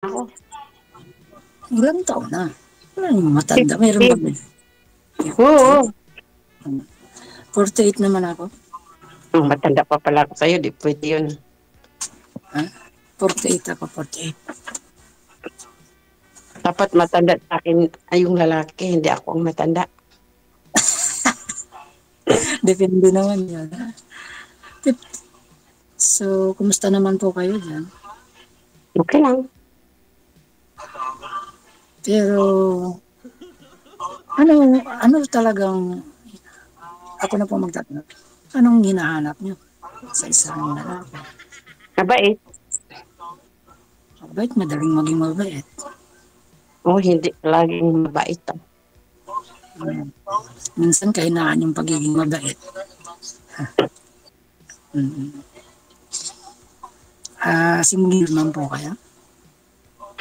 Ako, Ilang taon na? Ano, matanda. Mayroon ba? 50. Oo. 48 naman ako. Matanda pa pala ako sa'yo, di pwede yun. Ha? 48 ako, 48. Dapat matanda sa akin ay yung lalaki, hindi ako ang matanda. Depende naman yan. So, kumusta naman po kayo dyan? Okay lang. Pero, ano talagang, ako na po magtatanong, anong hinahanap nyo sa isang lalaki? Mabait. Mabait, madaling maging mabait. Hindi laging mabait. Minsan kahinaan yung pagiging mabait. Mm. Single man po kaya?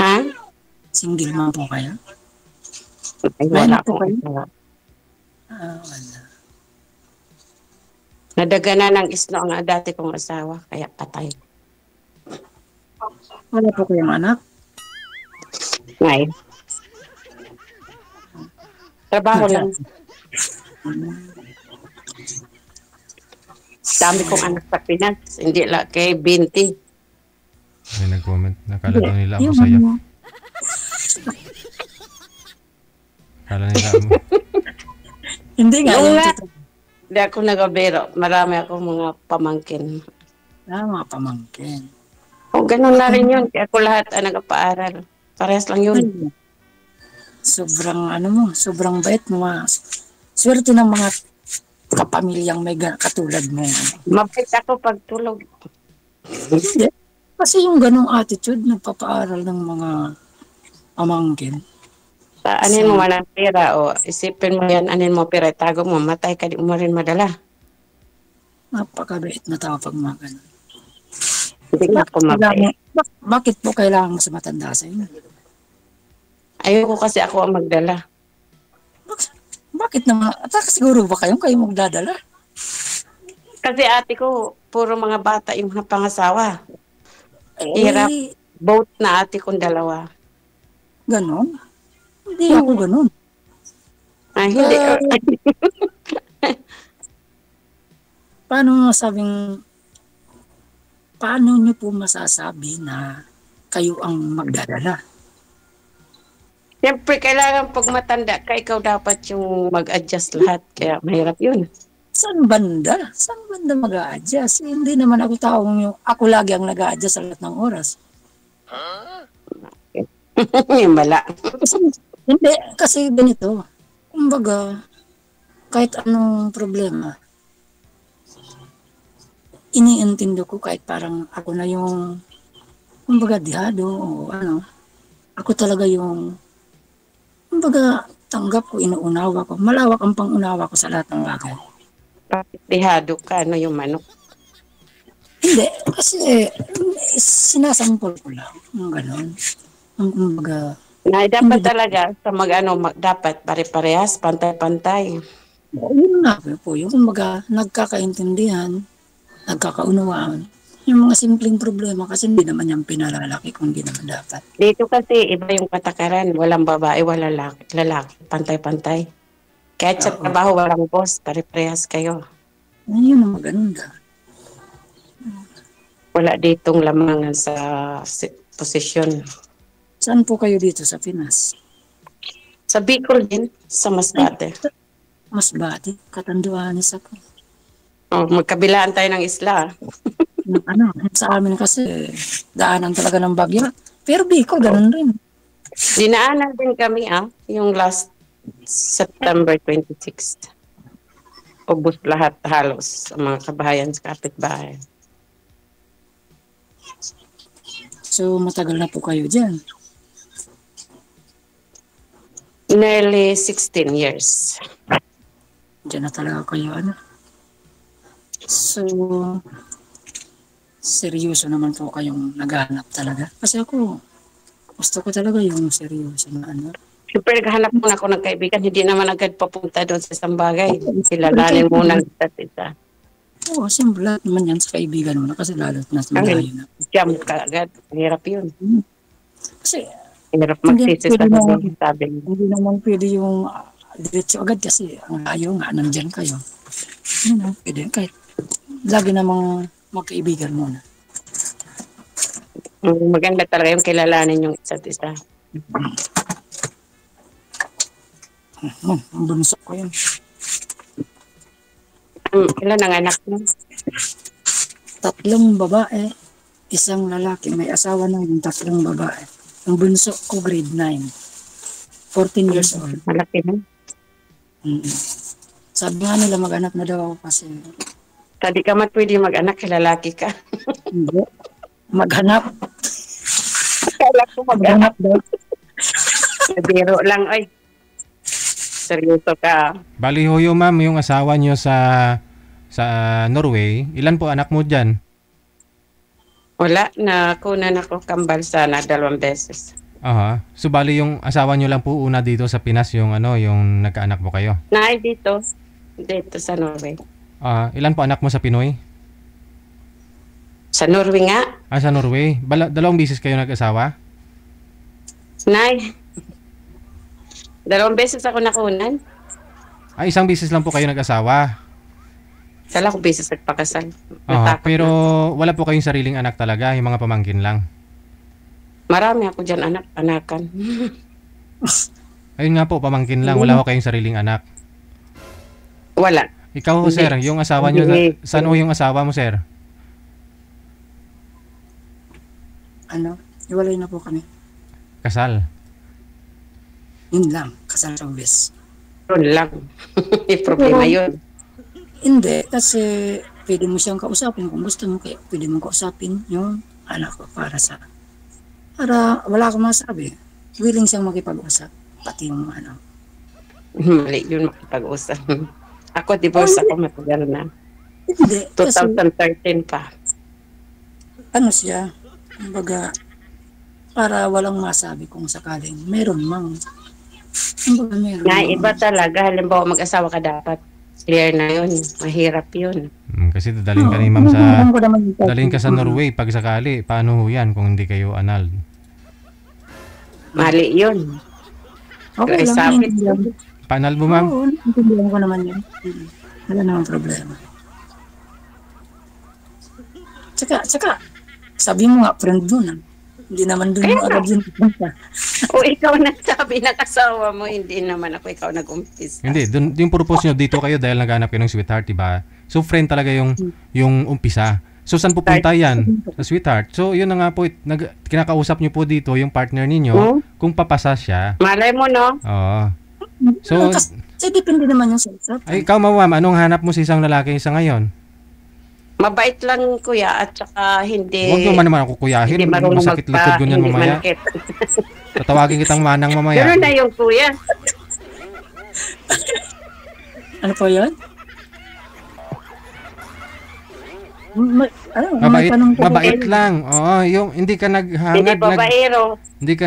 Ha? Single man po kaya? Ay, May wala anak po akong kayo? asawa. Wala. Nadaganan ng isno ang dati kong asawa, kaya patay. Wala po kayong anak? Ngayon, trabaho lang. Dami kong anak sa Pinas, hindi lang kay 20. May nag-comment. Nakala daw nila ako Yung saya. ano, Kala nila mo. hindi nga, Oo yung nga. totoo. Hindi ako nagabero. Marami akong mga pamangkin. Mga pamangkin. Ganun na rin yun. Kaya ako lahat ang nagpaaral. Parehas lang yun. Ay, sobrang bait mo. Swerte ng mga kapamilyang may katulad mo. Mabait ako pag tulog. Hindi. Kasi yung ganong attitude, nagpapaaral ng mga pamangkin. Anin mo walang pera o isipin mo yan, anin mo pera, tago mo, matay ka, di mo rin madala. Napakabait na tao pag mga ganun. Hindi nga ako mabait. Bakit po kailangan mo sa matanda sa inyo? Ayoko kasi ako ang magdala. Bakit naman? At siguro ba kayo magdadala? Kasi ate ko, puro mga bata yung mga pangasawa. Hirap. Eh, Both na ate kong dalawa. ganon? Hindi ako ganon. Ay, hindi. Ba, paano masabing, paano nyo po masasabi na kayo ang magdadala? Siyempre, kailangan pag matanda ka, ikaw dapat yung mag-adjust lahat. Kaya mahirap yun. Saan banda? Saan banda mag-a-adjust? Hindi naman ako ako lagi ang nag-a-adjust sa lahat ng oras. Yung bala. Hindi, kasi ganito. Kumbaga, kahit anong problema, iniintindi ko kahit parang ako na yung, kumbaga, dihado o ano. Ako talaga yung, kumbaga, tanggap ko, inuunawa ko. Malawak ang pangunawa ko sa lahat ng bagay. Bakit dihado ka? Ano yung manok? Hindi, kasi sinasampol ko lang. Yung gano'n. Yung kumbaga, Na dapat hindi talaga sa dapat pare-parehas, pantay-pantay. yun nga po, yung kumbaga, nagkakaintindihan, nagkakaunawaan. Yung mga simpleng problema kasi hindi naman yung pinalalaki kung hindi naman dapat. Dito kasi iba yung patakaran, walang babae, walang lalaki, pantay-pantay. Kahit sa Oo. trabaho, walang boss, pare-parehas kayo. Yun ang maganda. Wala ditong lamangan sa posisyon. Saan po kayo dito sa Pinas? Sa Bicol din, sa Masbate. Masbate, Catanduanes ako. Magkabilaan tayo ng isla. Sa amin kasi, daanan talaga ng bagyo. Pero Bicol, ganun rin. Dinaanan din kami yung last September 26th. Ubus lahat halos ang mga kabahayan sa kapitbahay. So, matagal na po kayo dyan. Nearly 16 years. Diyan na talaga kayo, So, seryoso naman po kayong naghahanap talaga. Kasi ako, gusto ko talaga yung seryoso na Siyempre, naghahanap muna ako ng kaibigan. Hindi naman agad papunta doon sa isang bagay. Siyempre, Kilalanin muna ang isa't isa. Oo, siyempre lahat naman yan sa kaibigan mo na kasi lalo na Ay, malayo na. jump ka agad. Hirap yun. Kasi Hirap hindi magsisi pwede sa naman, gabi, sabi niya. hindi naman pwede yung diretso agad kasi ang layo nga, nandyan kayo. Pwede kahit lagi namang magkaibigan muna. Maganda talaga yung kilalanin yung isa't isa. Ang bunso ko yun. Ilan ang anak mo? 3 babae, 1 lalaki. May asawa na yung 3 babae. Ang bunso ko grade 9. 14 years old. Malaki na. Sabi nga nila mag-anak na daw ako kasi Tadi ka mat pwede mag-anak, lalaki ka. hindi. Maghanap. Kala ko mag-anak. Maghanap daw. Biro lang, ay. Seryoso ka. Bali hoyo ma'am, yung asawa nyo sa Norway, ilan po anak mo dyan? Wala, nakunan ako kambal sana 2 beses. Aha. So bali yung asawa nyo lang po una dito sa Pinas yung yung nagkaanak mo kayo. Naay dito sa Norway. Ilan po anak mo sa Pinoy? Sa Norway nga, Sa Norway. 2 bisis kayo nag-asawa? Nay. 2 beses ako nakunan. 1 bisis lang po kayo nag-asawa. Sala ko beses nagpakasal. Aha. Natakot Pero na. wala po kayong sariling anak talaga, yung mga pamangkin lang. Marami ako dyan anakan. Ayun nga po, pamangkin lang. Wala ko kayong sariling anak. Wala. Ikaw, Hindi. sir, yung asawa nyo, Hindi. saan ho yung asawa mo, sir? Iwalay na po kami. Kasal. Yun lang, kasal sa bes. Yun lang. May problema yun. Hindi, kasi pwede mo siyang kausapin kung gusto mo, kaya pwede mo kausapin yung anak ko para wala akong masabi. Willing siyang makipag-usap, pati yung Mali yun makipag-usap. Ako, divorce ako, matagal na. Hindi, kasi 2013 pa. siya, kumbaga, para walang masabi kung sakaling meron mang. Kumbaga meron Na mang. iba talaga, halimbawa mag-asawa ka dapat. Clear na yun. Mahirap yun. Kasi dadalhin ka ni ma'am Alam ko naman yung dadalhin ka sa Norway pag sakali. Paano ho yan kung hindi kayo anal? Mali yun. Okay Ay, lang, sabi. naiintindihan ko. Paanal mo, ma'am? Oo, naiintindihan ko naman yun. Wala namang problema. Tsaka, sabi mo nga, friend mo na. Hindi naman doon mo agad yun pupunta. O ikaw nagsabi ng asawa mo, hindi naman ako ikaw nag-umpisa. Hindi, dun, yung purpose nyo dito kayo dahil naghanap kayo ng sweetheart, diba? So friend talaga yung umpisa. So saan pupunta yan? Sa sweetheart. So yun na nga po, kinakausap nyo po dito yung partner ninyo kung papasa siya. Malay mo, no? Oo. So, Kasi depende naman yung sa ay ikaw ma'am, anong hanap mo sa isang lalaki sa ngayon? Mabait lang, kuya, at saka hindi... Huwag naman ako kuyahin. Hindi marunong Masakit likod ko niyan hindi mamaya. manakit. Tatawagin kitang manang mamaya. Gano'n na yung kuya. Ano po yun? Mabait lang. Oo, yung hindi ka Hindi naghangad, babaero. hindi ka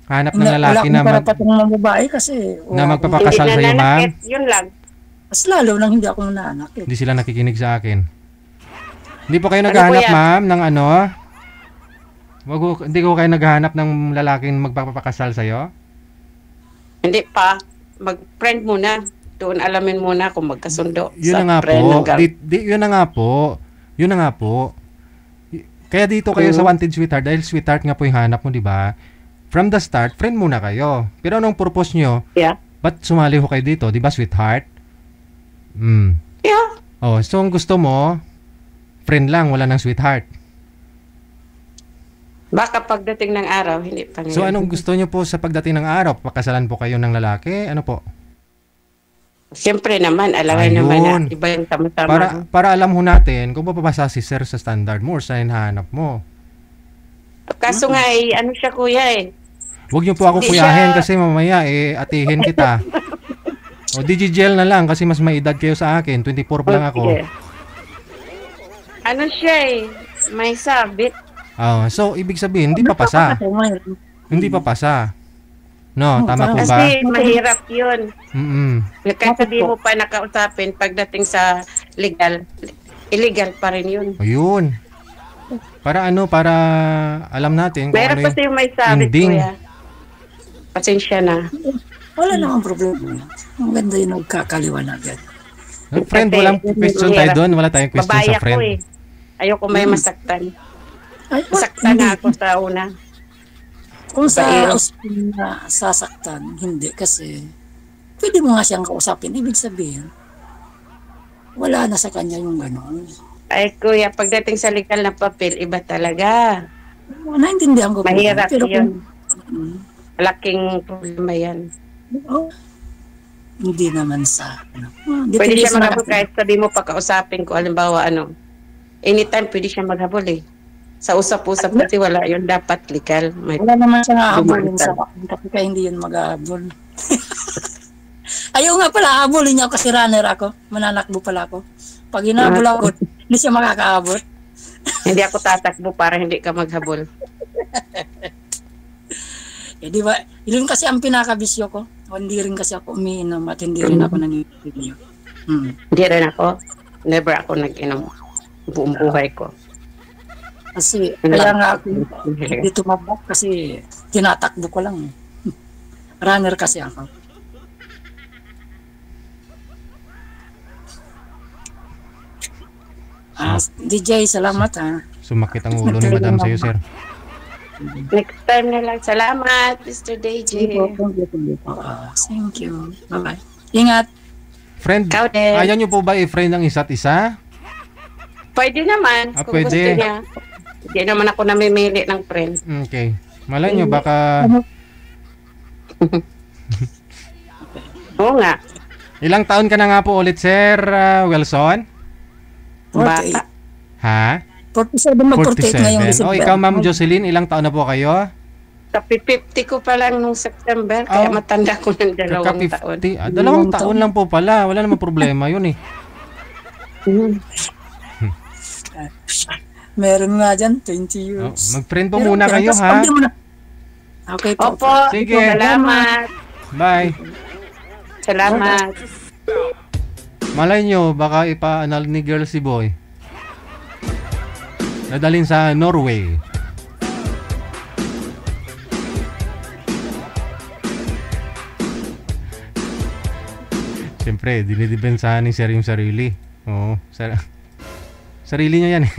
hanap ng Wala lalaki na akong karapatang ng babae kasi na wala magpapakasal Hindi sa iyo, na ma'am. nanakit. Yun lang. Mas lalo nang hindi ako nanakit. Hindi sila nakikinig sa akin. Hindi po kayo Ano naghahanap, po yan? ma'am, ng hindi ko kayo naghahanap ng lalaking magpapakasal sa iyo? Hindi pa. Mag-friend muna. Doon alamin muna kung magkasundo. Yun sa na nga friend po. ng girl. Yun na nga po. Yun na nga po. Kaya dito kayo sa Wanted Sweetheart dahil sweetheart nga po yung hanap mo, di ba? From the start, friend muna kayo. Pero anong purpose nyo? Yeah. Ba't sumali ho kayo dito? Di ba, sweetheart? Yeah. Oh, so ang gusto mo, friend lang, wala ng sweetheart. Baka pagdating ng araw, hindi pa So ngayon. anong gusto nyo po sa pagdating ng araw? Pakasalan po kayo ng lalaki? Ano po? Siyempre naman, alamay Ayun. naman na iba yung tama-tama. Para alam ho natin kung papapasa si sir sa standard mo or sa hinahanap mo. Kaso nga ano siya kuya Huwag niyo po ako Hindi kuyahin siya- kasi mamaya atihin kita. O digigel na lang kasi mas may edad kayo sa akin. 24 pa lang ako. Okay. Ano siya may sabit. So ibig sabihin, hindi pa pasa. Hindi pa pasa. No, tama po ba? Kasi mahirap yun. Mm-mm. Kasi di mo pa nakausapin pagdating sa legal, illegal pa rin yun. Ayun. Para ano, para alam natin kung Meron ano pa yung yung may sabi, ending. kuya. Pasensya na. Wala namang problema. Ang ganda yung nagkakaliwanagan. Friend, Kasi, walang question tayo mahirap. doon. Wala tayong question Babae sa ako friend. eh. Ayoko may masaktan. Ay, Masaktan hindi. na ako sa una. Kung sa Babae. ospital na sasaktan, hindi. Kasi pwede mo nga siyang kausapin. Ibig sabihin, wala na sa kanya yung gano'n. Ay, kuya, pagdating sa legal na papel, iba talaga. Naintindihan ko po. Mahirap Pero yun. kung, Malaking problema yan. oh, hindi naman sa Pwede depende siya sa maghabol kahit sabi mo pagkausapin ko, halimbawa anytime pwede siya maghabol eh. Sa usap-usap kasi wala yun, dapat legal. May wala naman siya hahabulin sa Dumaan akin kasi kaya hindi yun maghahabol. Ayaw nga pala, habulin niya ako kasi runner ako. Mananakbo pala ako. Pag hinahabol ako, hindi siya makakahabol. Hindi ako tatakbo para hindi ka maghabol. Eh, di ba? Yun kasi ang pinakabisyo ko. Hindi rin kasi ako umiinom at hindi rin ako naninigarilyo. Hindi rin ako. Never ako nag-inom. Buong buhay ko. Kasi kaya nga ako hindi tumabak kasi tinatakbo ko lang. Runner kasi ako. DJ, salamat ha. Sumakit ang ulo ni Madam sa'yo, sir. Next time na lang. Salamat, Mr. DJ. Thank you. Bye-bye. Ingat. Friend, Ikaw din. ayaw nyo po ba i-friend ang isa't isa? Pwede naman. Kung Pwede. gusto niya. Hindi naman ako namimili ng friend. Okay. Malay nyo, baka Oo nga. ilang taon ka na nga po ulit, Sir Wilson? Bata. Ha? 47 mag-48 ngayong 47. December. O, ikaw, Ma'am Jocelyn, ilang taon na po kayo? Kapi 50 ko pa lang nung September. Kaya matanda ko ng dalawang taon. Kaka-50. Dalawang taon lang po pala. Wala namang problema yun eh. Meron nga dyan, 20 years. Mag-friend po muna kayo, ha? Okay po. Opo. Sige. Salamat. Bye. Salamat. Malay nyo, baka ipa-anal ni girl si boy. Nadalhin sa Norway. Siyempre, dinidepensahan ni Sir yung sarili. Oo, sarili niya yan eh.